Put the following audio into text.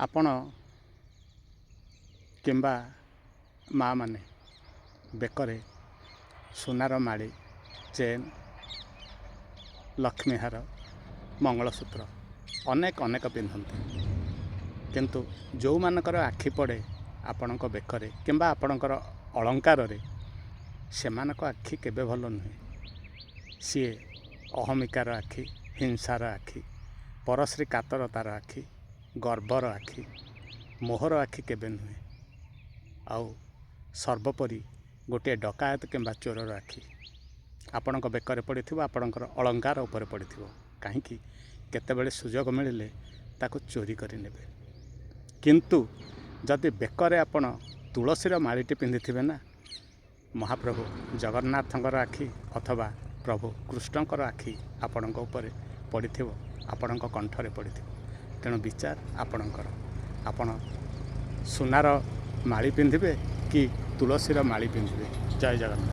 ଆପଣ କିମ୍ବା ମା' ମାନେ ବେକରେ ସୁନାର ମାଳି, ଚେନ୍, ଲକ୍ଷ୍ମୀହାର, ମଙ୍ଗଳସୂତ୍ର ଅନେକ ପିନ୍ଧନ୍ତି। କିନ୍ତୁ ଯେଉଁମାନଙ୍କର ଆଖି ପଡ଼େ ଆପଣଙ୍କ ବେକରେ କିମ୍ବା ଆପଣଙ୍କର ଅଳଙ୍କାରରେ, ସେମାନଙ୍କ ଆଖି କେବେ ଭଲ ନୁହେଁ। ସିଏ ଅହମିକାର ଆଖି, ହିଂସାର ଆଖି, ପରଶ୍ରୀ କାତରତାର ଆଖି, ଗର୍ବର ଆଖି, ମୋହର ଆଖି କେବେ ନୁହେଁ। ଆଉ ସର୍ବୋପରି ଗୋଟିଏ ଡକାୟତ କିମ୍ବା ଚୋରର ଆଖି ଆପଣଙ୍କ ବେକରେ ପଡ଼ିଥିବ, ଆପଣଙ୍କର ଅଳଙ୍କାର ଉପରେ ପଡ଼ିଥିବ। କାହିଁକି? କେତେବେଳେ ସୁଯୋଗ ମିଳିଲେ ତାକୁ ଚୋରି କରି ନେବେ। କିନ୍ତୁ ଯଦି ବେକରେ ଆପଣ ତୁଳସୀର ମାଳିଟି ପିନ୍ଧିଥିବେ ନା, ମହାପ୍ରଭୁ ଜଗନ୍ନାଥଙ୍କର ଆଖି ଅଥବା ପ୍ରଭୁ କୃଷ୍ଣଙ୍କର ଆଖି ଆପଣଙ୍କ ଉପରେ ପଡ଼ିଥିବ, ଆପଣଙ୍କ କଣ୍ଠରେ ପଡ଼ିଥିବ। ତେଣୁ ବିଚାର ଆପଣଙ୍କର। ଆପଣ ସୁନାର ମାଳି ପିନ୍ଧିବେ କି ତୁଳସୀର ମାଳି ପିନ୍ଧିବେ। ଜୟ ଜଗନ୍ନାଥ।